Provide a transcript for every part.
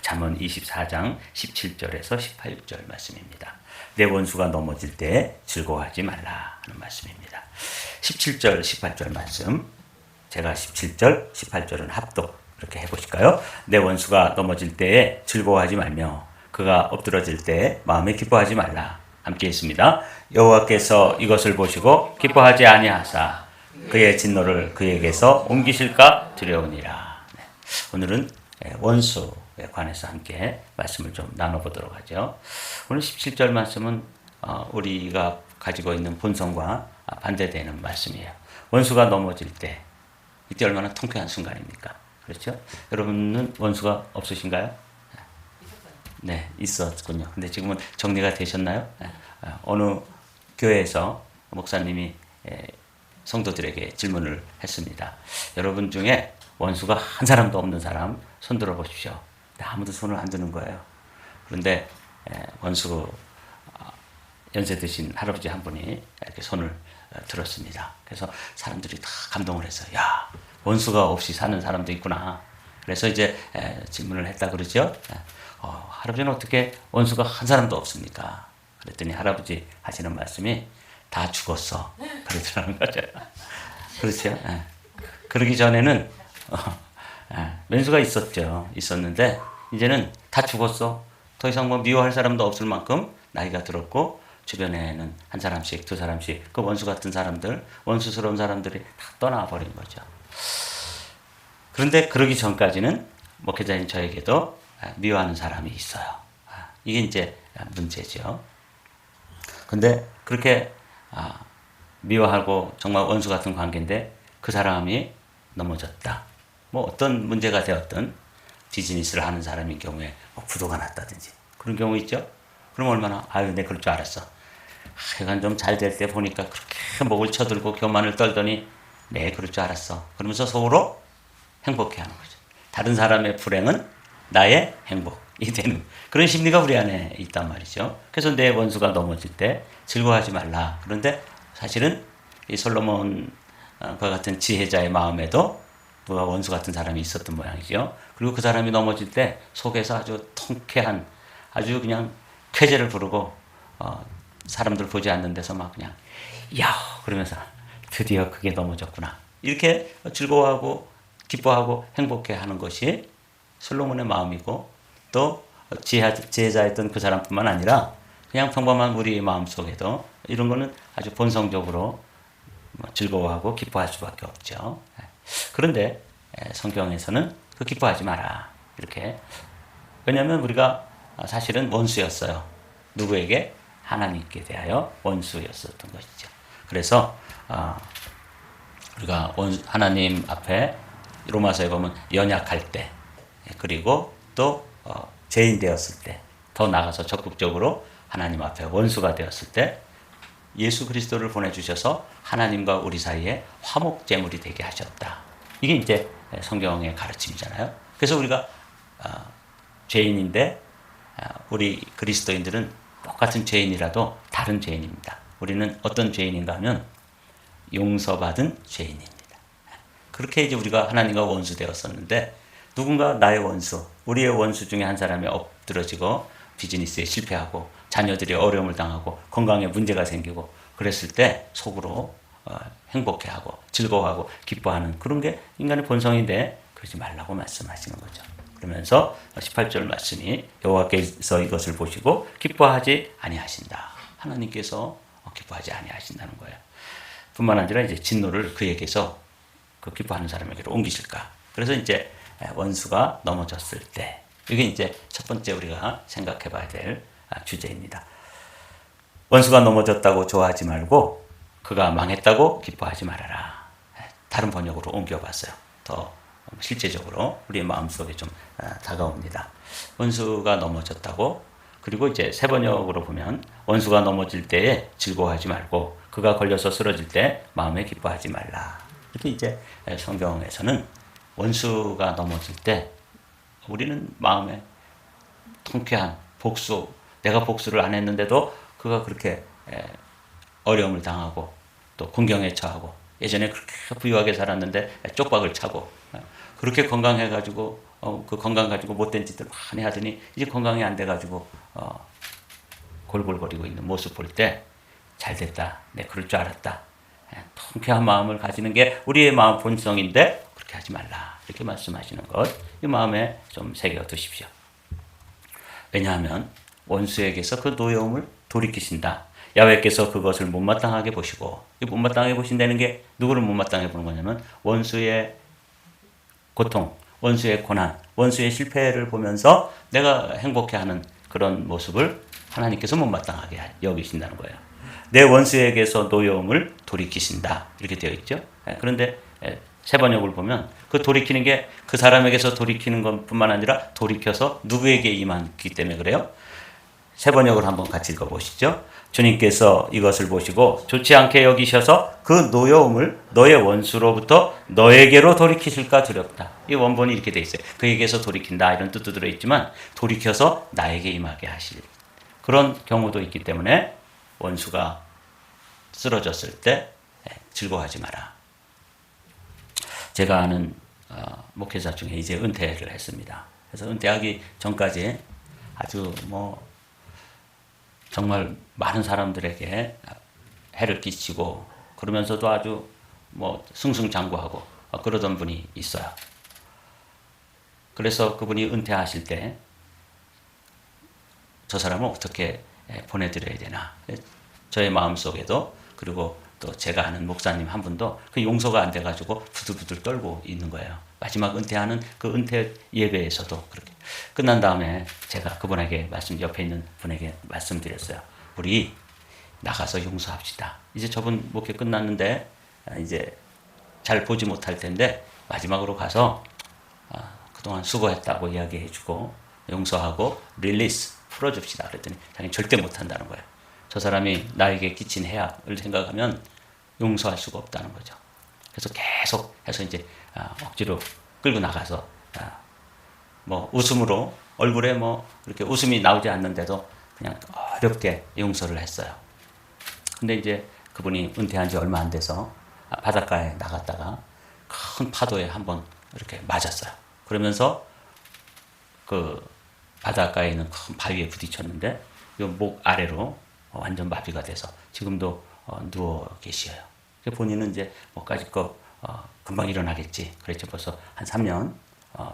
잠언 24장 17절에서 18절 말씀입니다. 내 원수가 넘어질 때 즐거워하지 말라 하는 말씀입니다. 17절, 18절 말씀, 제가 17절, 18절은 합독 이렇게 해보실까요? 내 원수가 넘어질 때에 즐거워하지 말며 그가 엎드러질 때 마음에 기뻐하지 말라. 함께 있습니다. 여호와께서 이것을 보시고 기뻐하지 아니하사 그의 진노를 그에게서 옮기실까 두려우니라. 네. 오늘은 원수에 관해서 함께 말씀을 좀 나눠보도록 하죠. 오늘 17절 말씀은 우리가 가지고 있는 본성과 반대되는 말씀이에요. 원수가 넘어질 때 이때 얼마나 통쾌한 순간입니까? 그렇죠? 여러분은 원수가 없으신가요? 네, 있었군요. 근데 지금은 정리가 되셨나요? 어느 교회에서 목사님이 성도들에게 질문을 했습니다. 여러분 중에 원수가 한 사람도 없는 사람 손 들어 보십시오. 아무도 손을 안 드는 거예요. 그런데 원수 연세 드신 할아버지 한 분이 이렇게 손을 들었습니다. 그래서 사람들이 다 감동을 했어요. 야, 원수가 없이 사는 사람도 있구나. 그래서 이제 질문을 했다 그러죠. 할아버지는 어떻게 원수가 한 사람도 없습니까? 그랬더니 할아버지 하시는 말씀이 다 죽었어. 그러더라는 거죠. 그렇죠. 그러기 전에는 왼수가 있었는데 이제는 다 죽었어. 더 이상 뭐 미워할 사람도 없을 만큼 나이가 들었고 주변에는 한 사람씩 두 사람씩 그 원수 같은 사람들, 원수스러운 사람들이 다 떠나버린 거죠. 그런데 그러기 전까지는 목회자인 저에게도 미워하는 사람이 있어요. 이게 이제 문제죠. 근데 그렇게 미워하고 정말 원수 같은 관계인데 그 사람이 넘어졌다. 뭐 어떤 문제가 되었든 비즈니스를 하는 사람인 경우에 부도가 났다든지 그런 경우 있죠. 그럼 얼마나 내 그럴 줄 알았어. 하여간 좀 잘 될 때 보니까 그렇게 목을 쳐들고 교만을 떨더니 네 그럴 줄 알았어. 그러면서 속으로 행복해하는 거죠. 다른 사람의 불행은 나의 행복이 되는 그런 심리가 우리 안에 있단 말이죠. 그래서 내 원수가 넘어질 때 즐거워하지 말라. 그런데 사실은 이 솔로몬과 같은 지혜자의 마음에도 누가 원수 같은 사람이 있었던 모양이죠. 그리고 그 사람이 넘어질 때 속에서 아주 통쾌한 아주 그냥 쾌재를 부르고 사람들 보지 않는 데서 막 그냥 야 그러면서 드디어 그게 넘어졌구나. 이렇게 즐거워하고 기뻐하고 행복해하는 것이 솔로몬의 마음이고 또 지혜자였던 그 사람뿐만 아니라 그냥 평범한 우리의 마음속에도 이런 거는 아주 본성적으로 즐거워하고 기뻐할 수밖에 없죠. 그런데 성경에서는 그 기뻐하지 마라. 이렇게. 왜냐하면 우리가 사실은 원수였어요. 누구에게? 하나님께 대하여 원수였었던 것이죠. 그래서 우리가 하나님 앞에 로마서에 보면 연약할 때 그리고 또 죄인 되었을 때 더 나아가서 적극적으로 하나님 앞에 원수가 되었을 때 예수 그리스도를 보내주셔서 하나님과 우리 사이에 화목제물이 되게 하셨다. 이게 이제 성경의 가르침이잖아요. 그래서 우리가 죄인인데 우리 그리스도인들은 똑같은 죄인이라도 다른 죄인입니다. 우리는 어떤 죄인인가 하면 용서받은 죄인입니다. 그렇게 이제 우리가 하나님과 원수 되었었는데 누군가 나의 원수, 우리의 원수 중에 한 사람이 엎드러지고 비즈니스에 실패하고 자녀들이 어려움을 당하고 건강에 문제가 생기고 그랬을 때 속으로 행복해하고 즐거워하고 기뻐하는 그런 게 인간의 본성인데 그러지 말라고 말씀하시는 거죠. 그러면서 18절 말씀이 여호와께서 이것을 보시고 기뻐하지 아니하신다. 하나님께서 기뻐하지 아니하신다는 거예요. 뿐만 아니라 이제 진노를 그에게서 그 기뻐하는 사람에게로 옮기실까. 그래서 이제 원수가 넘어졌을 때 이게 이제 첫 번째 우리가 생각해 봐야 될 주제입니다. 원수가 넘어졌다고 좋아하지 말고 그가 망했다고 기뻐하지 말아라. 다른 번역으로 옮겨봤어요. 더 실제적으로 우리의 마음속에 좀 다가옵니다. 원수가 넘어졌다고 그리고 이제 새 번역으로 보면 원수가 넘어질 때에 즐거워하지 말고 그가 걸려서 쓰러질 때 마음에 기뻐하지 말라. 이렇게 이제 성경에서는 원수가 넘어질 때 우리는 마음에 통쾌한 복수, 내가 복수를 안 했는데도 그가 그렇게 어려움을 당하고 또 공경에 처하고 예전에 그렇게 부유하게 살았는데 쪽박을 차고 그렇게 건강해가지고 그 건강 가지고 못된 짓들 많이 하더니 이제 건강이 안 돼가지고 골골거리고 있는 모습 볼 때 잘됐다. 내 그럴 줄 알았다. 통쾌한 마음을 가지는 게 우리의 마음 본성인데 그렇게 하지 말라. 이렇게 말씀하시는 것. 이 마음에 좀 새겨 두십시오. 왜냐하면 원수에게서 그 노여움을 돌이키신다. 야훼께서 그것을 못마땅하게 보시고, 이 못마땅하게 보신다는 게 누구를 못마땅하게 보는 거냐면 원수의 고통, 원수의 고난, 원수의 실패를 보면서 내가 행복해하는 그런 모습을 하나님께서 못마땅하게 여기신다는 거예요. 내 원수에게서 노여움을 돌이키신다. 이렇게 되어 있죠. 그런데 세번역을 보면 그 돌이키는 게 그 사람에게서 돌이키는 것뿐만 아니라 돌이켜서 누구에게 임하기 때문에 그래요. 세번역을 한번 같이 읽어보시죠. 주님께서 이것을 보시고 좋지 않게 여기셔서 그 노여움을 너의 원수로부터 너에게로 돌이키실까 두렵다. 이 원본이 이렇게 돼 있어요. 그에게서 돌이킨다 이런 뜻도 들어있지만 돌이켜서 나에게 임하게 하실 그런 경우도 있기 때문에 원수가 쓰러졌을 때 즐거워하지 마라. 제가 아는 목회자 중에 이제 은퇴를 했습니다. 그래서 은퇴하기 전까지 아주 정말 많은 사람들에게 해를 끼치고 그러면서도 아주 승승장구하고 그러던 분이 있어요. 그래서 그분이 은퇴하실 때 저 사람을 어떻게 보내드려야 되나. 저의 마음속에도 그리고 또 제가 아는 목사님 한 분도 그 용서가 안 돼가지고 부들부들 떨고 있는 거예요. 마지막 은퇴하는 그 은퇴 예배에서도 그렇게 끝난 다음에 제가 그분에게 옆에 있는 분에게 말씀드렸어요. 우리 나가서 용서합시다. 이제 저분 목회 끝났는데 이제 잘 보지 못할 텐데 마지막으로 가서 그동안 수고했다고 이야기해주고 용서하고 릴리스 풀어줍시다. 그랬더니 자기는 절대 못한다는 거예요. 저 사람이 나에게 끼친 해악을 생각하면 용서할 수가 없다는 거죠. 그래서 계속 해서 이제 억지로 끌고 나가서 웃음으로 얼굴에 이렇게 웃음이 나오지 않는데도 그냥 어렵게 용서를 했어요. 근데 이제 그분이 은퇴한 지 얼마 안 돼서 바닷가에 나갔다가 큰 파도에 한번 이렇게 맞았어요. 그러면서 그 바닷가에 있는 큰 바위에 부딪혔는데 이 목 아래로 완전 마비가 돼서 지금도 누워 계셔요. 본인은 이제 뭐까짓 거 금방 일어나겠지. 그랬죠. 벌써 한 3년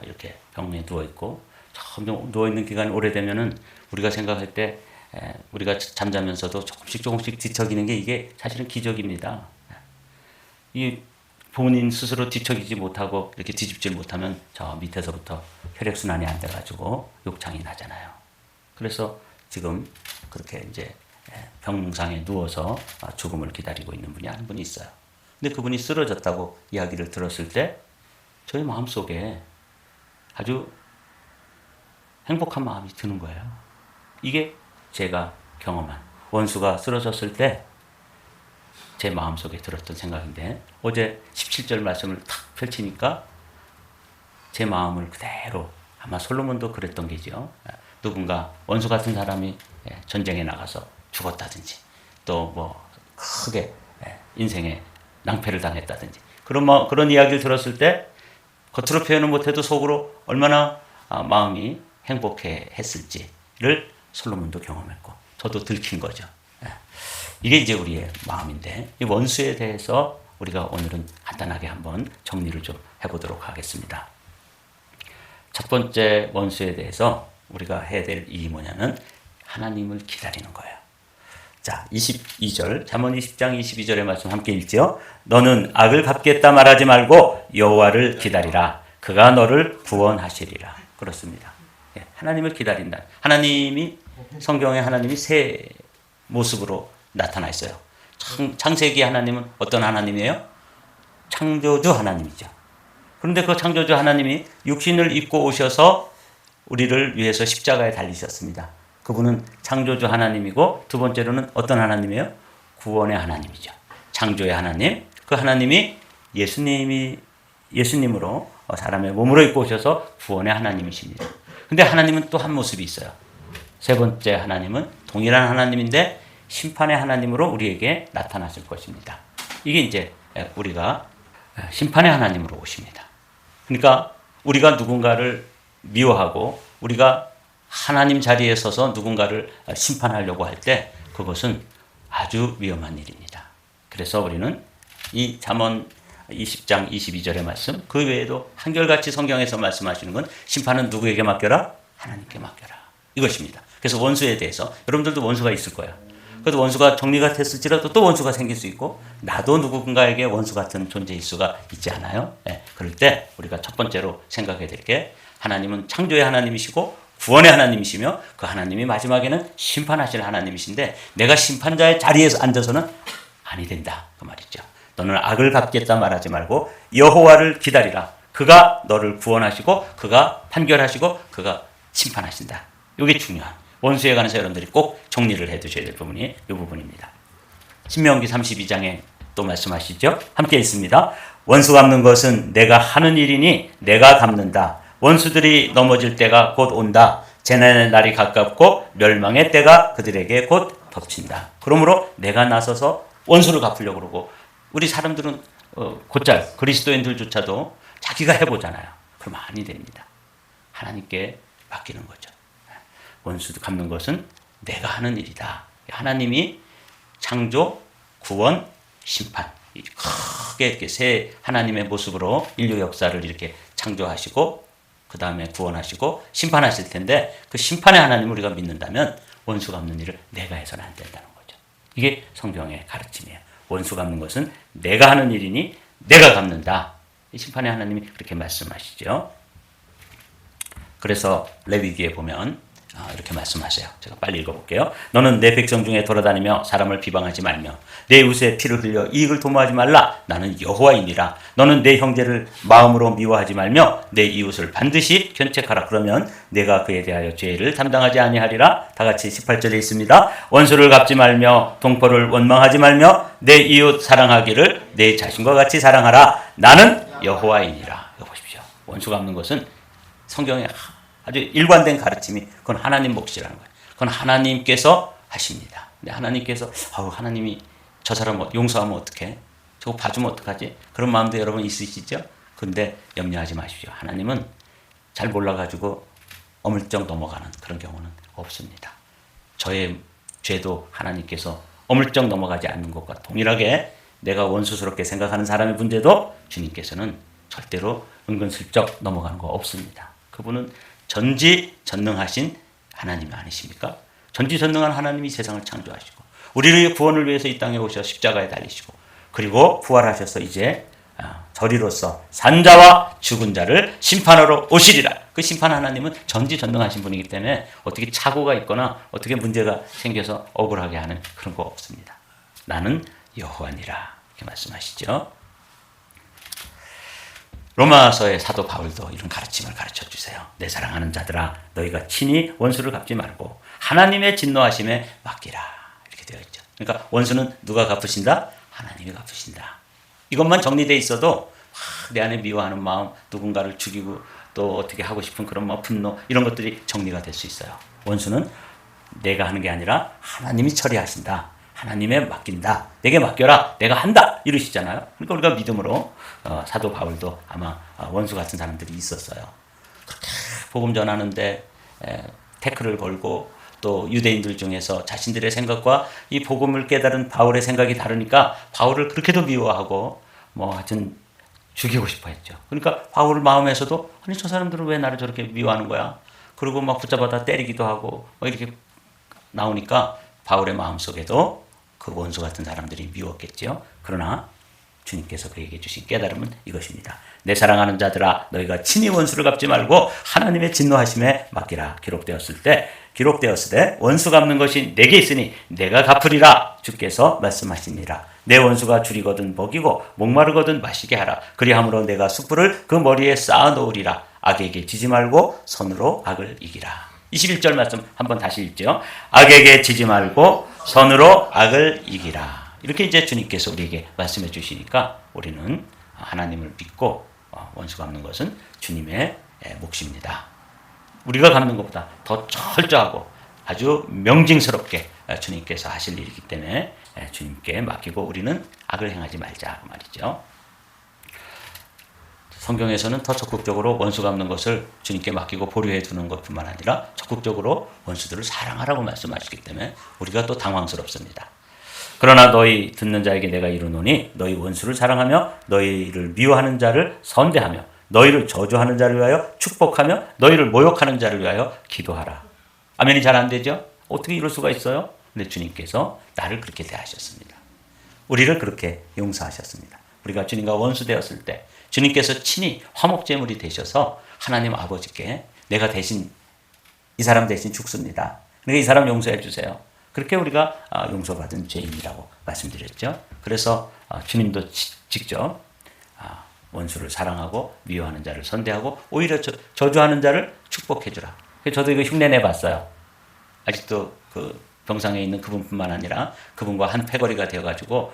이렇게 병원에 누워 있고 점점 누워 있는 기간이 오래되면은 우리가 생각할 때 우리가 잠자면서도 조금씩 뒤척이는 게 이게 사실은 기적입니다. 이 본인 스스로 뒤척이지 못하고 이렇게 뒤집질 못하면 저 밑에서부터 혈액순환이 안 돼가지고 욕창이 나잖아요. 그래서 지금 그렇게 이제 병상에 누워서 죽음을 기다리고 있는 분이 한 분이 있어요. 근데 그분이 쓰러졌다고 이야기를 들었을 때 저희 마음속에 아주 행복한 마음이 드는 거예요. 이게 제가 경험한 원수가 쓰러졌을 때 제 마음속에 들었던 생각인데 어제 17절 말씀을 탁 펼치니까 제 마음을 그대로 아마 솔로몬도 그랬던 게죠. 누군가 원수 같은 사람이 전쟁에 나가서 죽었다든지 또 크게 인생에 낭패를 당했다든지 그런 이야기를 들었을 때 겉으로 표현은 못해도 속으로 얼마나 마음이 행복해 했을지를 솔로몬도 경험했고 저도 들킨 거죠. 이게 이제 우리의 마음인데 이 원수에 대해서 우리가 오늘은 간단하게 한번 정리를 좀 해보도록 하겠습니다. 첫 번째 원수에 대해서 우리가 해야 될 일이 뭐냐면 하나님을 기다리는 거예요. 자, 22절 잠언 20장 22절의 말씀 함께 읽지요. 너는 악을 갚겠다 말하지 말고 여호와를 기다리라. 그가 너를 구원하시리라. 그렇습니다. 하나님을 기다린다. 하나님이 성경에 하나님이 세 모습으로 나타나 있어요. 창세기 하나님은 어떤 하나님이에요? 창조주 하나님이죠. 그런데 그 창조주 하나님이 육신을 입고 오셔서 우리를 위해서 십자가에 달리셨습니다. 그분은 창조주 하나님이고 두 번째로는 어떤 하나님이에요? 구원의 하나님이죠. 창조의 하나님. 그 하나님이 예수님으로 사람의 몸으로 입고 오셔서 구원의 하나님이십니다. 근데 하나님은 또 한 모습이 있어요. 세 번째 하나님은 동일한 하나님인데 심판의 하나님으로 우리에게 나타나실 것입니다. 이게 이제 우리가 심판의 하나님으로 오십니다. 그러니까 우리가 누군가를 미워하고 우리가 하나님 자리에 서서 누군가를 심판하려고 할 때 그것은 아주 위험한 일입니다. 그래서 우리는 이 잠언 20장 22절의 말씀, 그 외에도 한결같이 성경에서 말씀하시는 건 심판은 누구에게 맡겨라? 하나님께 맡겨라. 이것입니다. 그래서 원수에 대해서 여러분들도 원수가 있을 거야. 그래도 원수가 정리가 됐을지라도 또 원수가 생길 수 있고 나도 누군가에게 원수 같은 존재일 수가 있지 않아요? 네. 그럴 때 우리가 첫 번째로 생각해야 될 게 하나님은 창조의 하나님이시고 구원의 하나님이시며 그 하나님이 마지막에는 심판하실 하나님이신데 내가 심판자의 자리에서 앉아서는 아니 된다. 그 말이죠. 너는 악을 갚겠다 말하지 말고 여호와를 기다리라. 그가 너를 구원하시고 그가 판결하시고 그가 심판하신다. 이게 중요한 원수에 관해서 여러분들이 꼭 정리를 해 두셔야 될 부분이 이 부분입니다. 신명기 32장에 또 말씀하시죠. 함께 있습니다. 원수 갚는 것은 내가 하는 일이니 내가 갚는다. 원수들이 넘어질 때가 곧 온다. 재난의 날이 가깝고 멸망의 때가 그들에게 곧 덮친다. 그러므로 내가 나서서 원수를 갚으려고 그러고 우리 사람들은 곧잘 그리스도인들조차도 자기가 해보잖아요. 그러면 아니 됩니다. 하나님께 맡기는 거죠. 원수 갚는 것은 내가 하는 일이다. 하나님이 창조, 구원, 심판 크게 이렇게 세 하나님의 모습으로 인류 역사를 이렇게 창조하시고 그 다음에 구원하시고 심판하실 텐데 그 심판의 하나님을 우리가 믿는다면 원수 갚는 일을 내가 해서는 안 된다는 거죠. 이게 성경의 가르침이에요. 원수 갚는 것은 내가 하는 일이니 내가 갚는다. 이 심판의 하나님이 그렇게 말씀하시죠. 그래서 레위기에 보면 이렇게 말씀하세요. 제가 빨리 읽어볼게요. 너는 내 백성 중에 돌아다니며 사람을 비방하지 말며 내 이웃의 피를 흘려 이익을 도모하지 말라. 나는 여호와이니라. 너는 내 형제를 마음으로 미워하지 말며 내 이웃을 반드시 견책하라. 그러면 내가 그에 대하여 죄를 담당하지 아니하리라. 다 같이 18절에 있습니다. 원수를 갚지 말며 동포를 원망하지 말며 내 이웃 사랑하기를 내 자신과 같이 사랑하라. 나는 여호와이니라. 이거 보십시오. 원수 갚는 것은 성경에 아주 일관된 가르침이 그건 하나님 몫이라는 거예요. 그건 하나님께서 하십니다. 근데 하나님께서 하나님이 저 사람 용서하면 어떡해? 저거 봐주면 어떡하지? 그런 마음도 여러분 있으시죠? 근데 염려하지 마십시오. 하나님은 잘 몰라가지고 어물쩍 넘어가는 그런 경우는 없습니다. 저의 죄도 하나님께서 어물쩍 넘어가지 않는 것과 동일하게 내가 원수스럽게 생각하는 사람의 문제도 주님께서는 절대로 은근슬쩍 넘어가는 거 없습니다. 그분은 전지전능하신 하나님 아니십니까? 전지전능한 하나님이 세상을 창조하시고 우리의 구원을 위해서 이 땅에 오셔 십자가에 달리시고 그리고 부활하셔서 이제 저리로서 산자와 죽은 자를 심판하러 오시리라. 그 심판 하나님은 전지전능하신 분이기 때문에 어떻게 착오가 있거나 어떻게 문제가 생겨서 억울하게 하는 그런 거 없습니다. 나는 여호와니라 이렇게 말씀하시죠. 로마서의 사도 바울도 이런 가르침을 가르쳐 주세요. 내 사랑하는 자들아 너희가 친히 원수를 갚지 말고 하나님의 진노하심에 맡기라. 이렇게 되어 있죠. 그러니까 원수는 누가 갚으신다? 하나님이 갚으신다. 이것만 정리되어 있어도 내 안에 미워하는 마음, 누군가를 죽이고 또 어떻게 하고 싶은 그런 분노 이런 것들이 정리가 될 수 있어요. 원수는 내가 하는 게 아니라 하나님이 처리하신다. 하나님에 맡긴다. 내게 맡겨라. 내가 한다. 이러시잖아요. 그러니까 우리가 믿음으로 사도 바울도 아마 원수 같은 사람들이 있었어요. 그렇게 복음 전하는데 태클을 걸고 또 유대인들 중에서 자신들의 생각과 이 복음을 깨달은 바울의 생각이 다르니까 바울을 그렇게도 미워하고 하여튼 죽이고 싶어 했죠. 그러니까 바울 마음에서도 아니 저 사람들은 왜 나를 저렇게 미워하는 거야? 그리고 막 붙잡아다 때리기도 하고 이렇게 나오니까 바울의 마음속에도 그 원수 같은 사람들이 미웠겠죠. 그러나 주님께서 그에게 주신 깨달음은 이것입니다. 내 사랑하는 자들아 너희가 친히 원수를 갚지 말고 하나님의 진노하심에 맡기라. 기록되었을 때 원수 갚는 것이 내게 있으니 내가 갚으리라 주께서 말씀하시니라. 내 원수가 줄이거든 먹이고 목마르거든 마시게 하라. 그리함으로 내가 숯불을 그 머리에 쌓아 놓으리라. 악에게 지지 말고 선으로 악을 이기라. 21절 말씀 한번 다시 읽죠. 악에게 지지 말고 선으로 악을 이기라. 이렇게 이제 주님께서 우리에게 말씀해 주시니까 우리는 하나님을 믿고 원수 갚는 것은 주님의 몫입니다. 우리가 갚는 것보다 더 철저하고 아주 명징스럽게 주님께서 하실 일이기 때문에 주님께 맡기고 우리는 악을 행하지 말자 그 말이죠. 성경에서는 더 적극적으로 원수 갚는 것을 주님께 맡기고 보류해 두는 것뿐만 아니라 적극적으로 원수들을 사랑하라고 말씀하시기 때문에 우리가 또 당황스럽습니다. 그러나 너희 듣는 자에게 내가 이르노니 너희 원수를 사랑하며 너희를 미워하는 자를 선대하며 너희를 저주하는 자를 위하여 축복하며 너희를 모욕하는 자를 위하여 기도하라. 아멘이 잘 안 되죠? 어떻게 이럴 수가 있어요? 근데 주님께서 나를 그렇게 대하셨습니다. 우리를 그렇게 용서하셨습니다. 우리가 주님과 원수 되었을 때 주님께서 친히 화목제물이 되셔서 하나님 아버지께 내가 대신 이 사람 대신 죽습니다. 그러니까 이 사람 용서해 주세요. 그렇게 우리가 용서받은 죄인이라고 말씀드렸죠. 그래서 주님도 직접 원수를 사랑하고 미워하는 자를 선대하고 오히려 저주하는 자를 축복해 주라. 저도 이거 흉내내 봤어요. 아직도 그 병상에 있는 그분뿐만 아니라 그분과 한 패거리가 되어가지고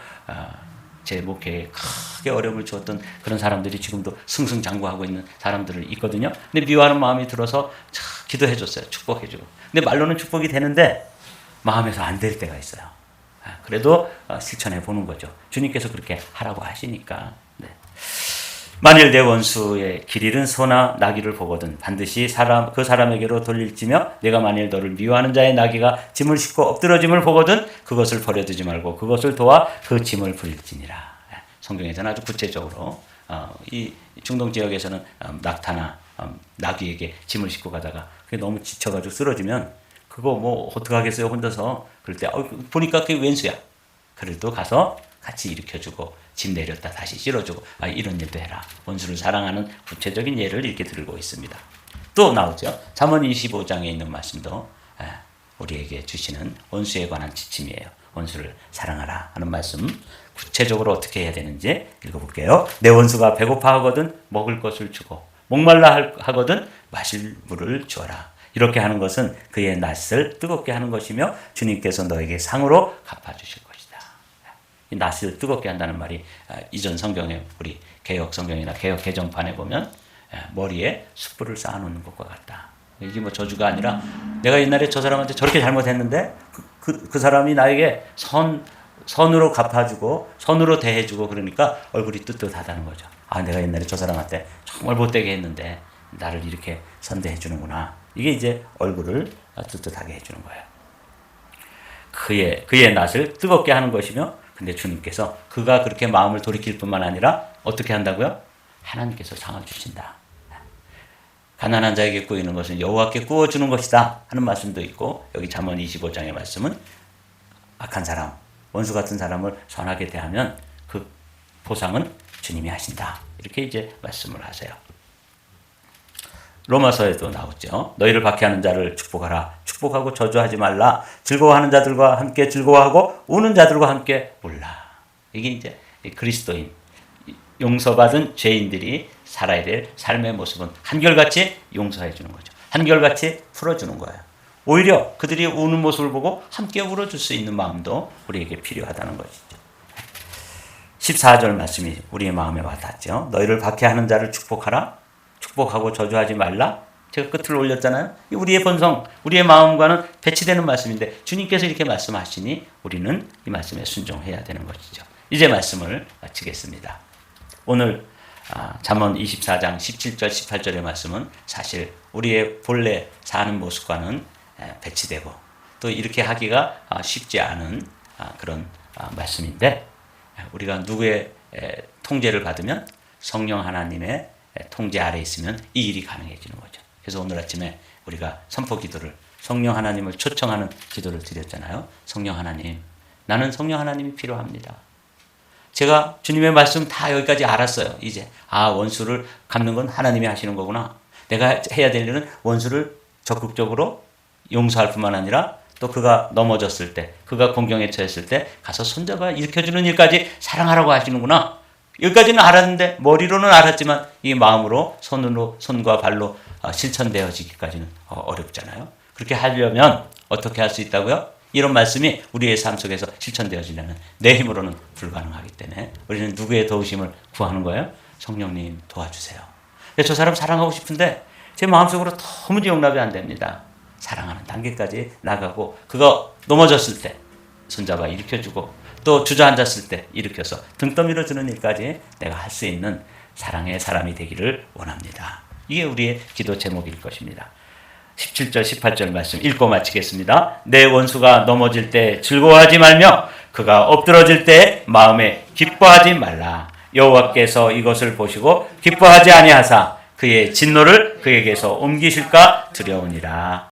제 목회에 크게 어려움을 주었던 그런 사람들이 지금도 승승장구하고 있는 사람들을 있거든요. 근데 미워하는 마음이 들어서 기도해 줬어요. 축복해 주고. 근데 말로는 축복이 되는데 마음에서 안 될 때가 있어요. 그래도 실천해 보는 거죠. 주님께서 그렇게 하라고 하시니까. 네. 만일 내 원수의 길 잃은 소나 나귀를 보거든 반드시 그 사람에게로 돌릴지며 내가 만일 너를 미워하는 자의 나귀가 짐을 싣고 엎드러짐을 보거든 그것을 버려두지 말고 그것을 도와 그 짐을 부릴지니라. 성경에서는 아주 구체적으로 이 중동 지역에서는 낙타나 나귀에게 짐을 싣고 가다가 그게 너무 지쳐가지고 쓰러지면 그거 뭐 어떡하겠어요 혼자서. 그럴 때 보니까 그게 왼수야. 그래도 가서 같이 일으켜주고 짐 내렸다 다시 실어주고 이런 일도 해라. 원수를 사랑하는 구체적인 예를 이렇게 들고 있습니다. 또 나오죠. 잠언 25장에 있는 말씀도 우리에게 주시는 원수에 관한 지침이에요. 원수를 사랑하라 하는 말씀 구체적으로 어떻게 해야 되는지 읽어볼게요. 내 원수가 배고파하거든 먹을 것을 주고 목말라 하거든 마실 물을 주어라. 이렇게 하는 것은 그의 낯을 뜨겁게 하는 것이며 주님께서 너에게 상으로 갚아주실 것이다. 이 낯을 뜨겁게 한다는 말이 이전 성경에 우리 개혁 성경이나 개혁 개정판에 보면 머리에 숯불을 쌓아놓는 것과 같다. 이게 뭐 저주가 아니라 내가 옛날에 저 사람한테 저렇게 잘못했는데 그 사람이 나에게 선으로 갚아주고 선으로 대해주고 그러니까 얼굴이 뜨뜻하다는 거죠. 내가 옛날에 저 사람한테 정말 못되게 했는데 나를 이렇게 선대해 주는구나. 이게 이제 얼굴을 뜨뜻하게 해주는 거예요. 그의 낯을 뜨겁게 하는 것이며 근데 주님께서 그가 그렇게 마음을 돌이킬 뿐만 아니라 어떻게 한다고요? 하나님께서 상을 주신다. 가난한 자에게 꾸이는 것은 여호와께 꾸어주는 것이다 하는 말씀도 있고 여기 잠언 25장의 말씀은 악한 사람, 원수 같은 사람을 선하게 대하면 그 보상은 주님이 하신다. 이렇게 이제 말씀을 하세요. 로마서에도 나오죠. 너희를 박해하는 자를 축복하라. 축복하고 저주하지 말라. 즐거워하는 자들과 함께 즐거워하고 우는 자들과 함께 울라. 이게 이제 그리스도인, 용서받은 죄인들이 살아야 될 삶의 모습은 한결같이 용서해 주는 거죠. 한결같이 풀어주는 거예요. 오히려 그들이 우는 모습을 보고 함께 울어줄 수 있는 마음도 우리에게 필요하다는 것이죠. 14절 말씀이 우리의 마음에 와닿죠. 너희를 박해하는 자를 축복하라. 축복하고 저주하지 말라. 제가 끝을 올렸잖아요. 우리의 본성, 우리의 마음과는 배치되는 말씀인데 주님께서 이렇게 말씀하시니 우리는 이 말씀에 순종해야 되는 것이죠. 이제 말씀을 마치겠습니다. 오늘 잠언 24장 17절 18절의 말씀은 사실 우리의 본래 사는 모습과는 배치되고 또 이렇게 하기가 쉽지 않은 그런 말씀인데 우리가 누구의 통제를 받으면 성령 하나님의 통제 아래 있으면 이 일이 가능해지는 거죠. 그래서 오늘 아침에 우리가 선포 기도를 성령 하나님을 초청하는 기도를 드렸잖아요. 성령 하나님, 나는 성령 하나님이 필요합니다. 제가 주님의 말씀 다 여기까지 알았어요. 이제 원수를 갚는 건 하나님이 하시는 거구나. 내가 해야 될 일은 원수를 적극적으로 용서할 뿐만 아니라 또 그가 넘어졌을 때, 그가 공경에 처했을 때 가서 손잡아 일으켜주는 일까지 사랑하라고 하시는구나. 여기까지는 알았는데 머리로는 알았지만 이 마음으로 손과 발로 실천되어지기까지는 어렵잖아요. 그렇게 하려면 어떻게 할 수 있다고요? 이런 말씀이 우리의 삶 속에서 실천되어지려면 내 힘으로는 불가능하기 때문에 우리는 누구의 도우심을 구하는 거예요? 성령님 도와주세요. 저 사람 사랑하고 싶은데 제 마음속으로 도무지 용납이 안 됩니다. 사랑하는 단계까지 나가고 그가 넘어졌을 때 손잡아 일으켜주고 또 주저앉았을 때 일으켜서 등 떠밀어주는 일까지 내가 할 수 있는 사랑의 사람이 되기를 원합니다. 이게 우리의 기도 제목일 것입니다. 17절, 18절 말씀 읽고 마치겠습니다. 내 원수가 넘어질 때 즐거워하지 말며 그가 엎드러질 때 마음에 기뻐하지 말라. 여호와께서 이것을 보시고 기뻐하지 아니하사 그의 진노를 그에게서 옮기실까 두려우니라.